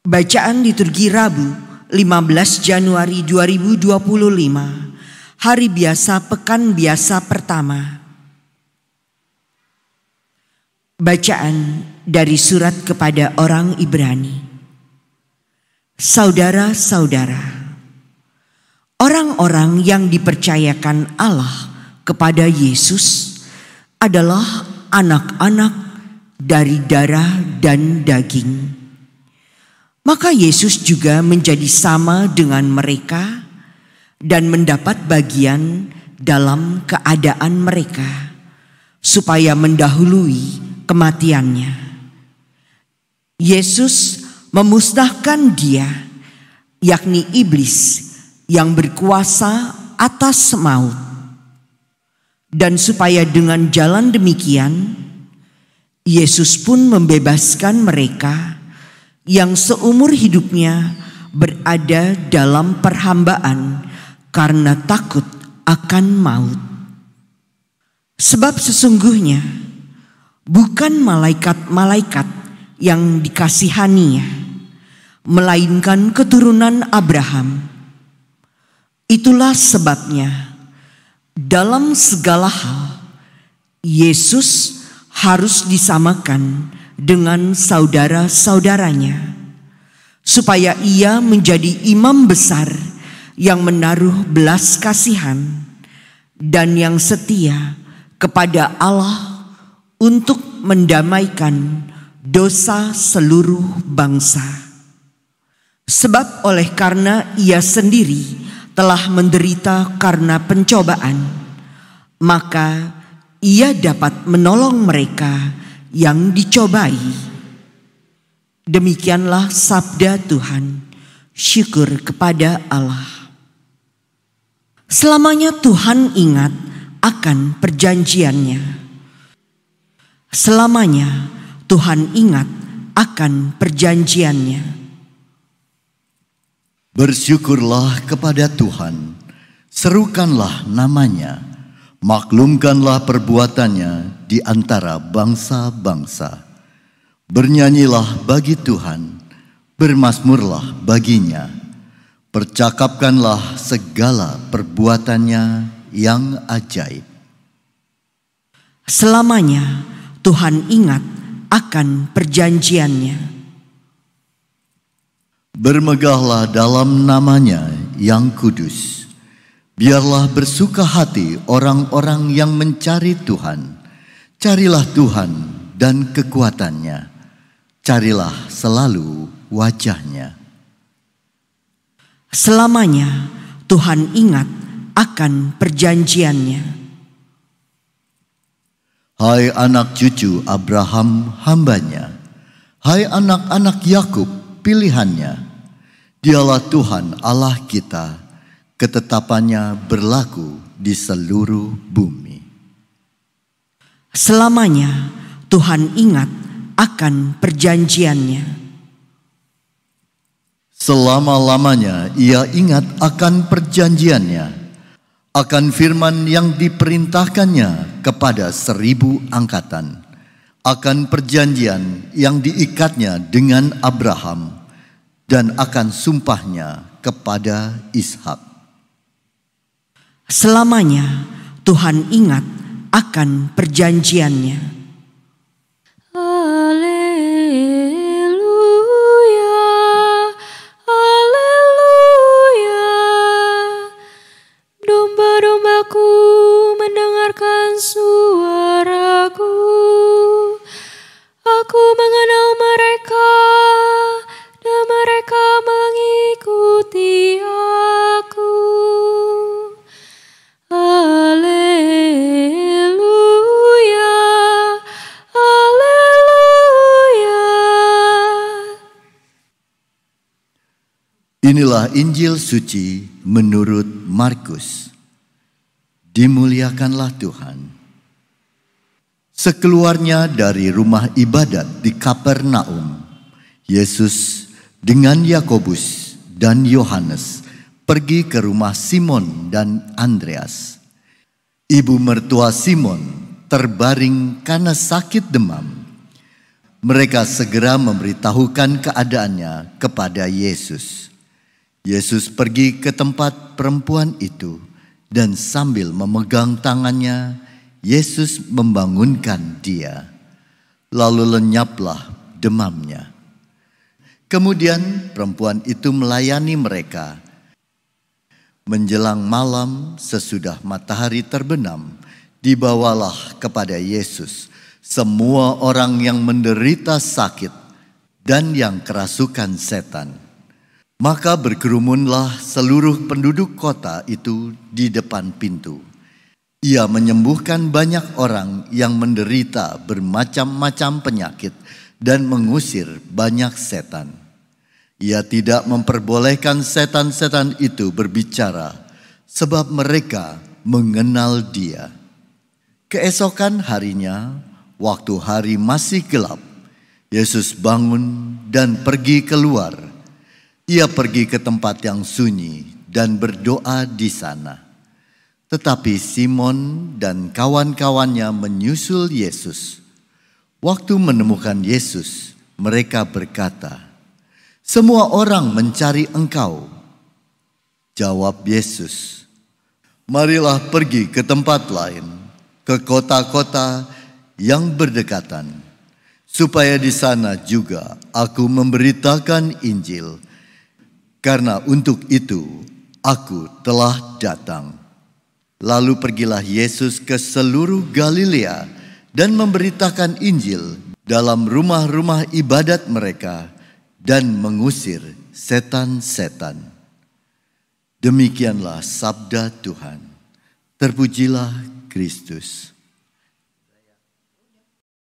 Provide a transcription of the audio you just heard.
Bacaan liturgi Rabu 15 Januari 2025, Hari Biasa Pekan Biasa Pertama. Bacaan dari surat kepada orang Ibrani. Saudara-saudara, orang-orang yang dipercayakan Allah kepada Yesus adalah anak-anak dari darah dan daging. Maka Yesus juga menjadi sama dengan mereka dan mendapat bagian dalam keadaan mereka, supaya mendahului kematiannya. Yesus memusnahkan dia, yakni iblis yang berkuasa atas maut. Dan supaya dengan jalan demikian, Yesus pun membebaskan mereka yang seumur hidupnya berada dalam perhambaan karena takut akan maut. Sebab sesungguhnya bukan malaikat-malaikat yang dikasihaninya, melainkan keturunan Abraham. Itulah sebabnya dalam segala hal Yesus harus disamakan dengan saudara-saudaranya, supaya ia menjadi imam besar yang menaruh belas kasihan dan yang setia kepada Allah untuk mendamaikan dosa seluruh bangsa. Sebab oleh karena ia sendiri telah menderita karena pencobaan, maka ia dapat menolong mereka yang dicobai. Demikianlah sabda Tuhan. Syukur kepada Allah. Selamanya Tuhan ingat akan perjanjiannya. Selamanya Tuhan ingat akan perjanjiannya. Bersyukurlah kepada Tuhan, serukanlah namanya, maklumkanlah perbuatannya di antara bangsa-bangsa. Bernyanyilah bagi Tuhan, bermazmurlah baginya. Percakapkanlah segala perbuatannya yang ajaib. Selamanya Tuhan ingat akan perjanjiannya. Bermegahlah dalam namanya yang kudus. Biarlah bersuka hati orang-orang yang mencari Tuhan. Carilah Tuhan dan kekuatannya. Carilah selalu wajahnya. Selamanya Tuhan ingat akan perjanjiannya. Hai anak cucu Abraham hambanya. Hai anak-anak Yakub pilihannya. Dialah Tuhan Allah kita. Ketetapannya berlaku di seluruh bumi. Selamanya Tuhan ingat akan perjanjiannya. Selama-lamanya ia ingat akan perjanjiannya, akan firman yang diperintahkannya kepada 1000 angkatan, akan perjanjian yang diikatnya dengan Abraham, dan akan sumpahnya kepada Ishak. Selamanya Tuhan ingat akan perjanjiannya. Haleluya, haleluya. Domba-dombaku mendengarkan suaraku. Aku mengenal mereka dan mereka mengikuti aku. Haleluya, haleluya. Inilah Injil suci menurut Markus. Dimuliakanlah Tuhan. Sekeluarnya dari rumah ibadat di Kapernaum, Yesus dengan Yakobus dan Yohanes pergi ke rumah Simon dan Andreas. Ibu mertua Simon terbaring karena sakit demam. Mereka segera memberitahukan keadaannya kepada Yesus. Yesus pergi ke tempat perempuan itu dan sambil memegang tangannya, Yesus membangunkan dia. Lalu lenyaplah demamnya. Kemudian perempuan itu melayani mereka. Menjelang malam sesudah matahari terbenam, dibawalah kepada Yesus semua orang yang menderita sakit dan yang kerasukan setan. Maka berkerumunlah seluruh penduduk kota itu di depan pintu. Ia menyembuhkan banyak orang yang menderita bermacam-macam penyakit dan mengusir banyak setan. Ia tidak memperbolehkan setan-setan itu berbicara, sebab mereka mengenal dia. Keesokan harinya, waktu hari masih gelap, Yesus bangun dan pergi keluar. Ia pergi ke tempat yang sunyi dan berdoa di sana. Tetapi Simon dan kawan-kawannya menyusul Yesus. Waktu menemukan Yesus, mereka berkata, "Semua orang mencari Engkau." Jawab Yesus, "Marilah pergi ke tempat lain, ke kota-kota yang berdekatan, supaya di sana juga aku memberitakan Injil, karena untuk itu aku telah datang." Lalu pergilah Yesus ke seluruh Galilea dan memberitakan Injil dalam rumah-rumah ibadat mereka dan mengusir setan-setan. Demikianlah sabda Tuhan. Terpujilah Kristus.